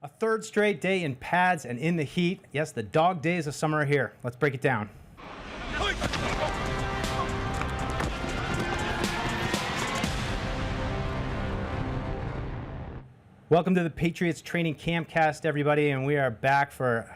A third straight day in pads and in the heat. Yes, the dog days of summer are here. Let's break it down. Welcome to the Patriots Training Campcast, everybody, and we are back for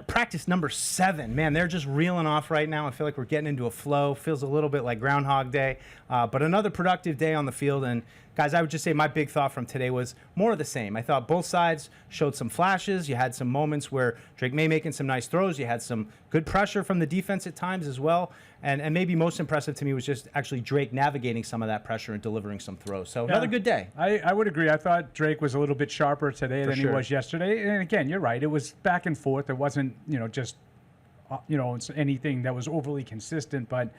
practice number 7. Man, they're just reeling off right now. I feel like we're getting into a flow. Feels a little bit like Groundhog Day, but another productive day on the field. And guys, I would just say my big thought from today was more of the same. I thought both sides showed some flashes. You had some moments where Drake Maye making some nice throws. You had some good pressure from the defense at times as well. And maybe most impressive to me was just actually Drake navigating some of that pressure and delivering some throws. So another good day. I would agree. I thought Drake was a little bit sharper today than he was yesterday. And again, you're right. It was back and forth. It wasn't, just, anything that was overly consistent. But,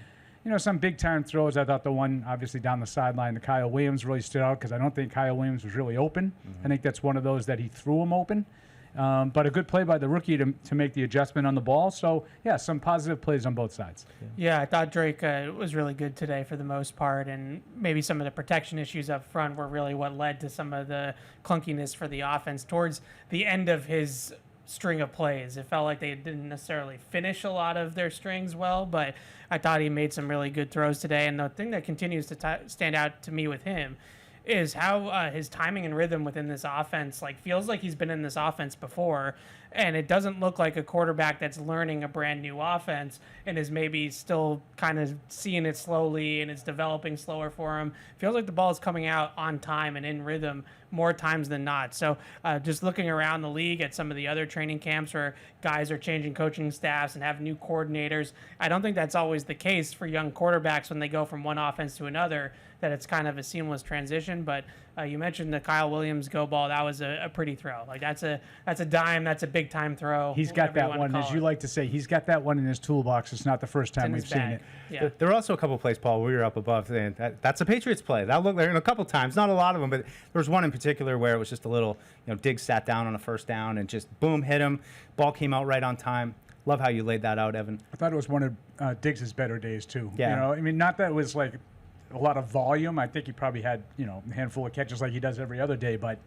some big-time throws. I thought the one, obviously, down the sideline, the Kyle Williams really stood out because I don't think Kyle Williams was really open. I think that's one of those that he threw him open. But a good play by the rookie to make the adjustment on the ball. So, yeah, some positive plays on both sides. Yeah, I thought Drake was really good today for the most part, and maybe some of the protection issues up front were really what led to some of the clunkiness for the offense towards the end of his string of plays. It felt like they didn't necessarily finish a lot of their strings well, but I thought he made some really good throws today. And the thing that continues to stand out to me with him is how his timing and rhythm within this offense feels like he's been in this offense before, and it doesn't look like a quarterback that's learning a brand new offense and is maybe still kind of seeing it slowly and it's developing slower for him. Feels like the ball is coming out on time and in rhythm more times than not. So just looking around the league at some of the other training camps where guys are changing coaching staffs and have new coordinators, I don't think that's always the case for young quarterbacks when they go from one offense to another, that it's kind of a seamless transition. But you mentioned the Kyle Williams go ball. That was a pretty throw. That's a dime. That's a big time throw. He's got that one, as you like to say. He's got that one in his toolbox. It's not the first time we've seen it. Yeah. There were also a couple plays, Paul, where we were up above, and that's a Patriots play. That looked there a couple times, not a lot of them, but there was one in particular where it was just a little, Diggs sat down on a first down and just boom, hit him. Ball came out right on time. Love how you laid that out, Evan. I thought it was one of Diggs' better days too. Yeah. Not that it was like a lot of volume. I think he probably had, a handful of catches like he does every other day. But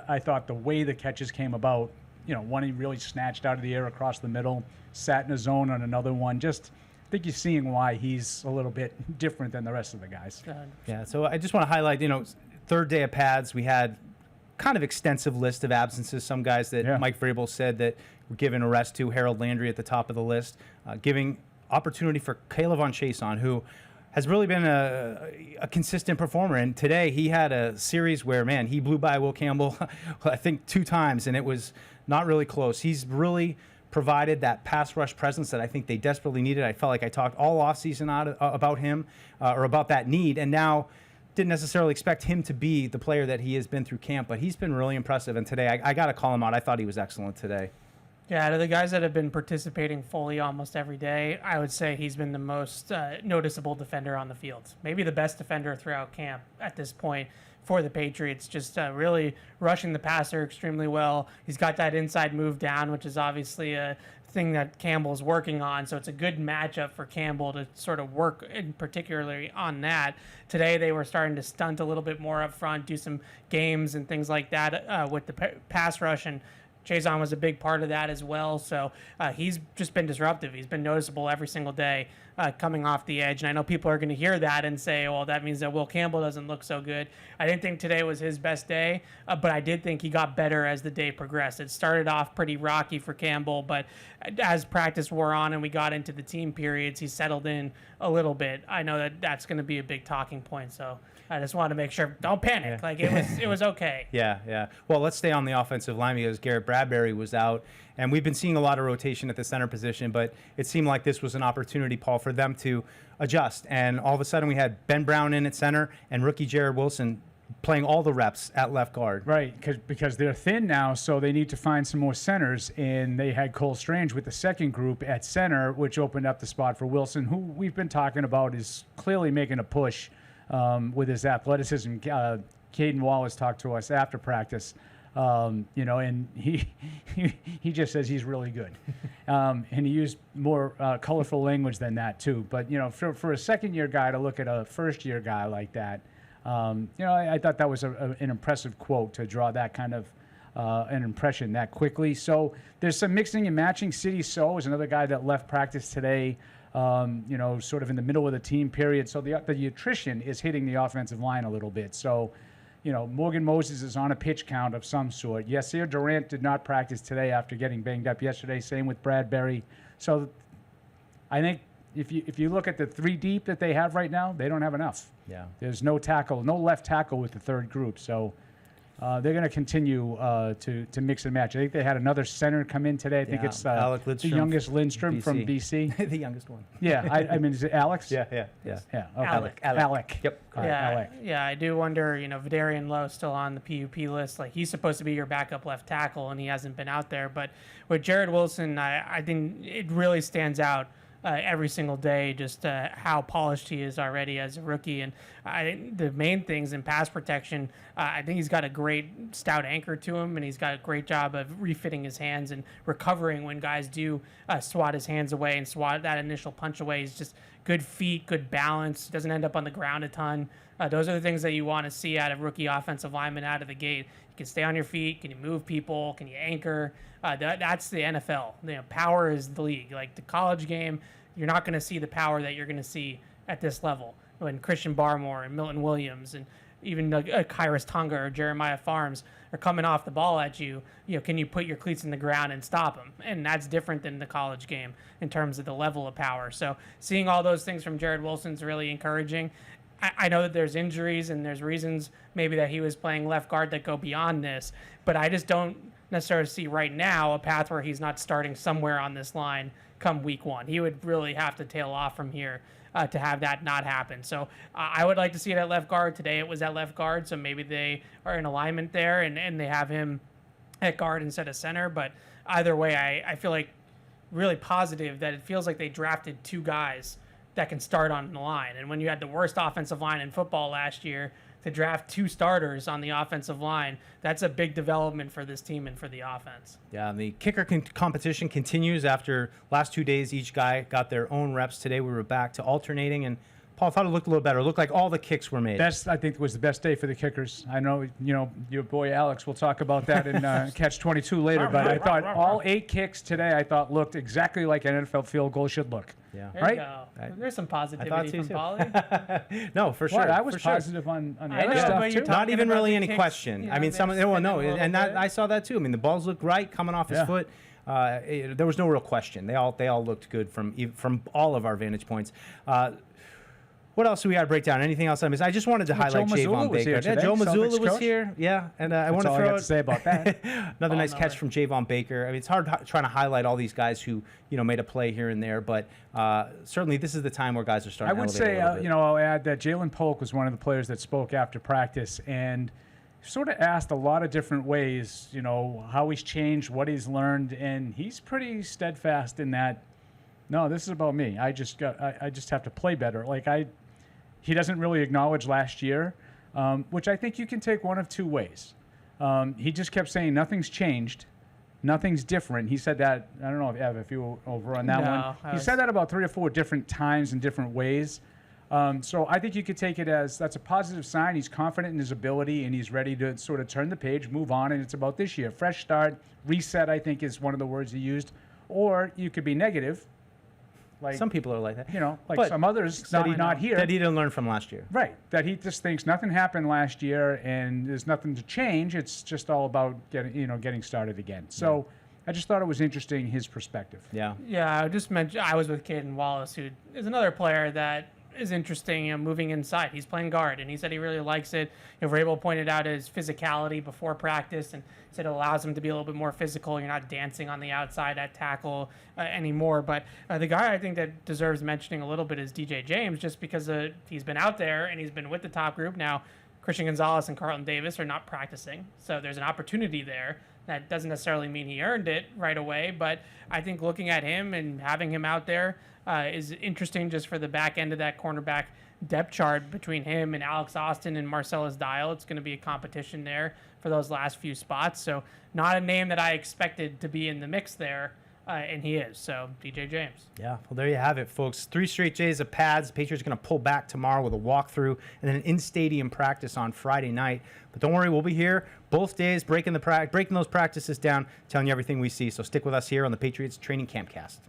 I thought the way the catches came about, one he really snatched out of the air across the middle, sat in a zone on another one. Just I think you're seeing why he's a little bit different than the rest of the guys. Yeah, so I just want to highlight, third day of pads, we had kind of extensive list of absences. Some guys that Mike Vrabel said that were given a rest to. Harold Landry at the top of the list, giving opportunity for Caleb on Chason, who has really been a consistent performer. And today he had a series where, man, he blew by Will Campbell, I think 2 times, and it was not really close. He's really provided that pass rush presence that I think they desperately needed. I felt like I talked all offseason about him or about that need, and now didn't necessarily expect him to be the player that he has been through camp, but he's been really impressive. And today, I got to call him out. I thought he was excellent today. Yeah, out of the guys that have been participating fully almost every day, I would say he's been the most noticeable defender on the field. Maybe the best defender throughout camp at this point for the Patriots, just really rushing the passer extremely well. He's got that inside move down, which is obviously a thing that Campbell's working on, so it's a good matchup for Campbell to sort of work in particularly on that. Today they were starting to stunt a little bit more up front, do some games and things like that with the pass rush, and Chason was a big part of that as well. So he's just been disruptive. He's been noticeable every single day coming off the edge. And I know people are going to hear that and say, well, that means that Will Campbell doesn't look so good. I didn't think today was his best day, but I did think he got better as the day progressed. It started off pretty rocky for Campbell, but as practice wore on and we got into the team periods, he settled in a little bit. I know that that's going to be a big talking point, so I just wanted to make sure, don't panic. It was okay. Yeah. Well, let's stay on the offensive line because Garrett Bradbury was out, and we've been seeing a lot of rotation at the center position, but it seemed like this was an opportunity, Paul, for them to adjust. And all of a sudden we had Ben Brown in at center and rookie Jared Wilson playing all the reps at left guard. Right, because they're thin now, so they need to find some more centers, and they had Cole Strange with the second group at center, which opened up the spot for Wilson, who we've been talking about is clearly making a push with his athleticism. Caden Wallace talked to us after practice, and he just says he's really good. And he used more colorful language than that, too. But, for a second-year guy to look at a first-year guy like that, I thought that was an impressive quote to draw that kind of an impression that quickly. So there's some mixing and matching. City So is another guy that left practice today, sort of in the middle of the team period. So the attrition is hitting the offensive line a little bit. So, Morgan Moses is on a pitch count of some sort. Yasir Durant did not practice today after getting banged up yesterday. Same with Bradbury. So I think if you look at the 3 deep that they have right now, they don't have enough. Yeah. There's no left tackle with the third group. So they're going to continue to mix and match. I think they had another center come in today. I think it's the youngest Lindstrom from BC. The youngest one. Yeah, I mean, is it Alex? Yeah. Okay. Alec. Yep. Yeah, yeah. I do wonder. Vidarian Lowe still on the PUP list. Like, he's supposed to be your backup left tackle, and he hasn't been out there. But with Jared Wilson, I think it really stands out. Every single day, just how polished he is already as a rookie. And I think the main things in pass protection, I think he's got a great stout anchor to him, and he's got a great job of refitting his hands and recovering when guys do swat his hands away and swat that initial punch away. He's just good feet, good balance, doesn't end up on the ground a ton. Those are the things that you want to see out of rookie offensive linemen out of the gate. You can stay on your feet. Can you move people? Can you anchor? That's the NFL. Power is the league. Like, the college game, you're not going to see the power that you're going to see at this level. When Christian Barmore and Milton Williams and even Kairos Tonga or Jeremiah Farms are coming off the ball at you, can you put your cleats in the ground and stop them? And that's different than the college game in terms of the level of power. So seeing all those things from Jared Wilson's really encouraging. I know that there's injuries and there's reasons maybe that he was playing left guard that go beyond this, but I just don't necessarily see right now a path where he's not starting somewhere on this line come week 1. He would really have to tail off from here to have that not happen. So I would like to see it at left guard. Today it was at left guard, so maybe they are in alignment there and they have him at guard instead of center. But either way, I feel like really positive that it feels like they drafted 2 guys that can start on the line. And when you had the worst offensive line in football last year, to draft 2 starters on the offensive line, that's a big development for this team and for the offense. Yeah, the kicker competition continues after last 2 days. Each guy got their own reps. Today we were back to alternating, and Paul thought it looked a little better. It looked like all the kicks were made. I think, was the best day for the kickers. I know, your boy Alex will talk about that in Catch 22 later, but I thought all 8 kicks today, looked exactly like an NFL field goal should look. Yeah. There you go. There's some positivity from Paulie. No, for sure. I was for positive on the I other know, stuff but too. you're Not even really any kicks, question. I mean, I saw that too. I mean, the balls looked right coming off his foot. There was no real question. They all looked good from all of our vantage points. What else do we got to break down? Anything else I missed? I just wanted to highlight Javon Baker. Joe Mazzulla was coach. here. Yeah, and I want to all throw I got to say about that. another nice catch from Javon Baker. I mean, it's hard trying to highlight all these guys who made a play here and there, but certainly this is the time where guys are starting. I would say, I'll add that Jalen Polk was one of the players that spoke after practice and sort of asked a lot of different ways, how he's changed, what he's learned, and he's pretty steadfast in that. No, this is about me. I just have to play better. He doesn't really acknowledge last year, which I think you can take one of 2 ways. He just kept saying nothing's changed, nothing's different. He said that, I don't know if you were over on that one. He said that about 3 or 4 different times in different ways. So I think you could take it as that's a positive sign. He's confident in his ability and he's ready to sort of turn the page, move on, and it's about this year. Fresh start, reset, I think is one of the words he used. Or you could be negative. Some people are like that. But some others that he's not here. That he didn't learn from last year. Right. That he just thinks nothing happened last year and there's nothing to change. It's just all about getting started again. So I just thought it was interesting, his perspective. Yeah. Yeah, I just mentioned I was with Caden Wallace, who is another player that is interesting, moving inside. He's playing guard, and he said he really likes it. Vrabel pointed out his physicality before practice and said it allows him to be a little bit more physical. You're not dancing on the outside at tackle anymore. But the guy I think that deserves mentioning a little bit is DJ James, just because he's been out there and he's been with the top group. Now, Christian Gonzalez and Carlton Davis are not practicing, so there's an opportunity there. That doesn't necessarily mean he earned it right away, but I think looking at him and having him out there is interesting just for the back end of that cornerback depth chart between him and Alex Austin and Marcellus Dial. It's going to be a competition there for those last few spots. So not a name that I expected to be in the mix there and he is. So DJ James. Yeah, well, there you have it, folks. 3 straight days of pads. The Patriots are going to pull back tomorrow with a walkthrough and then an in-stadium practice on Friday night. But don't worry, we'll be here both days breaking those practices down, telling you everything we see. So stick with us here on the Patriots Training Camp Cast.